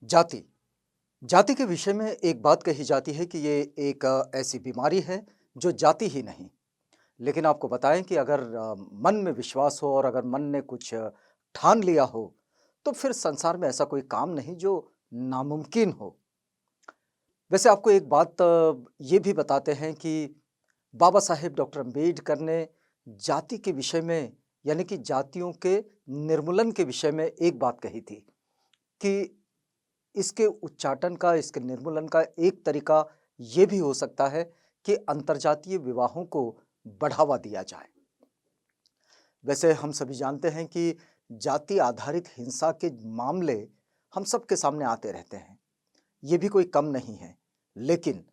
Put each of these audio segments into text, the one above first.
जाति। जाति के विषय में एक बात कही जाती है कि ये एक ऐसी बीमारी है जो जाती ही नहीं। लेकिन आपको बताएँ कि अगर मन में विश्वास हो और अगर मन ने कुछ ठान लिया हो, तो फिर संसार में ऐसा कोई काम नहीं जो नामुमकिन हो। वैसे आपको एक बात ये भी बताते हैं कि बाबा साहेब डॉक्टर अम्बेडकर ने जाति के विषय में यानी कि जातियों के निर्मूलन के विषय में एक बात कही थी कि इसके उच्चाटन का, इसके निर्मूलन का एक तरीका ये भी हो सकता है कि अंतर्जातीय विवाहों को बढ़ावा दिया जाए। वैसे हम सभी जानते हैं कि जाति आधारित हिंसा के मामले हम सबके सामने आते रहते हैं। ये भी कोई कम नहीं है। लेकिन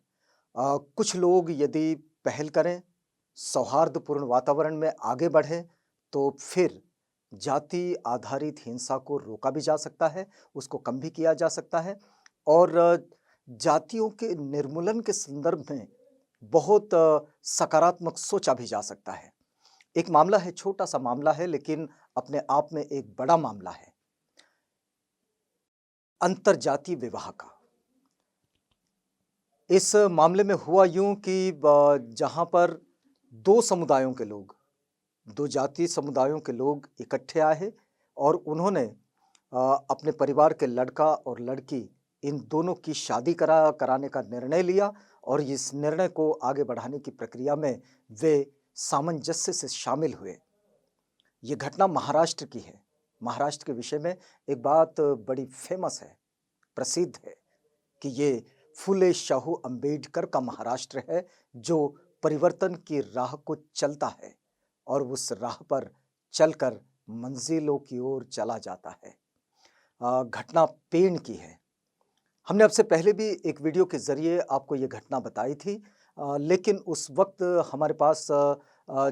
कुछ लोग यदि पहल करें, सौहार्दपूर्ण वातावरण में आगे बढ़ें, तो फिर जाति आधारित हिंसा को रोका भी जा सकता है, उसको कम भी किया जा सकता है और जातियों के निर्मूलन के संदर्भ में बहुत सकारात्मक सोचा भी जा सकता है। एक मामला है, छोटा-सा मामला है लेकिन अपने आप में एक बड़ा मामला है, अंतरजातीय विवाह का। इस मामले में हुआ यूँ कि जहाँ पर 2 समुदायों के लोग, 2 जातीय समुदायों के लोग इकट्ठे आए हैं और उन्होंने अपने परिवार के लड़का और लड़की इन दोनों की शादी कराने का निर्णय लिया और इस निर्णय को आगे बढ़ाने की प्रक्रिया में वे सामंजस्य से शामिल हुए। ये घटना महाराष्ट्र की है। महाराष्ट्र के विषय में एक बात बड़ी फ़ेमस है, प्रसिद्ध है कि ये फूले शाहू अम्बेडकर का महाराष्ट्र है, जो परिवर्तन की राह को चलता है और उस राह पर चलकर मंजिलों की ओर चला जाता है। घटना पेण की है। हमने आपसे पहले भी एक वीडियो के ज़रिए आपको ये घटना बताई थी लेकिन उस वक़्त हमारे पास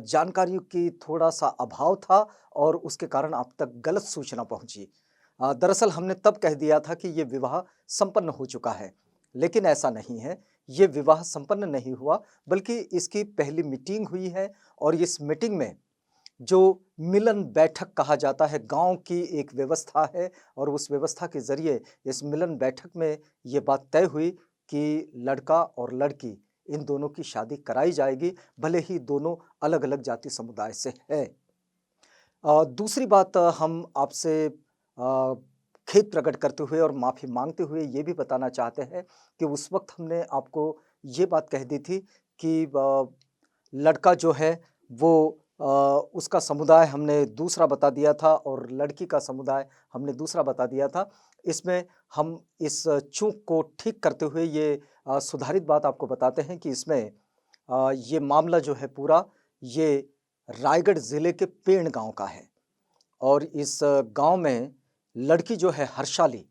जानकारियों की थोड़ा-सा अभाव था और उसके कारण आप तक गलत सूचना पहुँची। दरअसल हमने तब कह दिया था कि ये विवाह संपन्न हो चुका है, लेकिन ऐसा नहीं है। ये विवाह संपन्न नहीं हुआ, बल्कि इसकी पहली मीटिंग हुई है और इस मीटिंग में जो मिलन बैठक कहा जाता है, गाँव की एक व्यवस्था है और उस व्यवस्था के ज़रिए इस मिलन बैठक में ये बात तय हुई कि लड़का और लड़की इन दोनों की शादी कराई जाएगी, भले ही दोनों अलग-अलग जाति समुदाय से हैं। दूसरी बात हम आपसे खेद प्रकट करते हुए और माफ़ी माँगते हुए ये भी बताना चाहते हैं कि उस वक़्त हमने आपको ये बात कह दी थी कि लड़का जो है वो उसका समुदाय हमने दूसरा बता दिया था और लड़की का समुदाय हमने दूसरा बता दिया था। इसमें हम इस चूक को ठीक करते हुए ये सुधारित बात आपको बताते हैं कि इसमें ये मामला जो है पूरा ये रायगढ़ ज़िले के पेण गाँव का है और इस गाँव में लड़की जो है हर्षाली,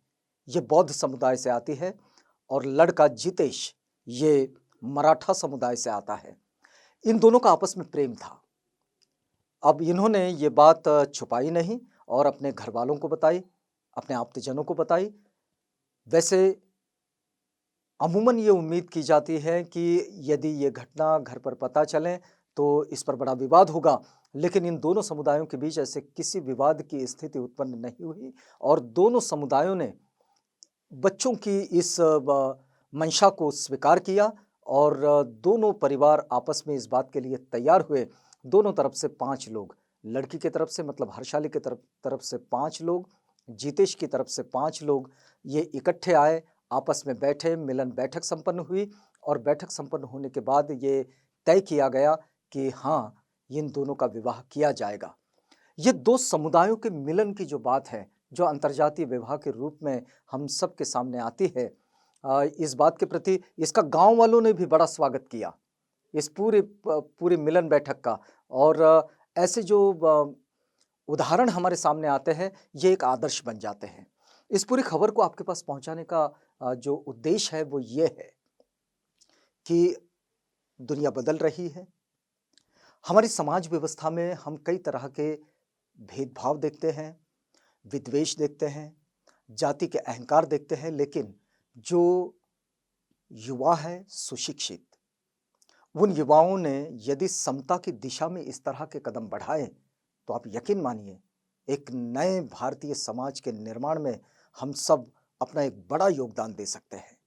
ये बौद्ध समुदाय से आती है और लड़का जितेश, ये मराठा समुदाय से आता है। इन दोनों का आपस में प्रेम था। अब इन्होंने ये बात छुपाई नहीं और अपने घरवालों को बताई, अपने आप्तजनों को बताई। वैसे अमूमन ये उम्मीद की जाती है कि यदि ये घटना घर पर पता चले तो इस पर बड़ा विवाद होगा, लेकिन इन दोनों समुदायों के बीच ऐसे किसी विवाद की स्थिति उत्पन्न नहीं हुई और दोनों समुदायों ने बच्चों की इस मंशा को स्वीकार किया और दोनों परिवार आपस में इस बात के लिए तैयार हुए। दोनों तरफ से 5 लोग, लड़की की तरफ से मतलब हर्षाली की तरफ तरफ से 5 लोग, जितेश की तरफ से 5 लोग, ये इकट्ठे आए, आपस में बैठे, मिलन बैठक संपन्न हुई और बैठक संपन्न होने के बाद ये तय किया गया कि हाँ, इन दोनों का विवाह किया जाएगा। ये 2 समुदायों के मिलन की जो बात है, जो अंतर्जातीय विवाह के रूप में हम सबके सामने आती है इस बात के प्रति इसका गाँव वालों ने भी बड़ा स्वागत किया, इस पूरे मिलन बैठक का और ऐसे जो उदाहरण हमारे सामने आते हैं, ये एक आदर्श बन जाते हैं। इस पूरी खबर को आपके पास पहुँचाने का जो उद्देश्य है, वो ये है कि दुनिया बदल रही है। हमारी समाज व्यवस्था में हम कई तरह के भेदभाव देखते हैं, विद्वेष देखते हैं, जाति के अहंकार देखते हैं, लेकिन जो युवा है सुशिक्षित, उन युवाओं ने यदि समता की दिशा में इस तरह के कदम बढ़ाए, तो आप यकीन मानिए, एक नए भारतीय समाज के निर्माण में हम सब अपना एक बड़ा योगदान दे सकते हैं।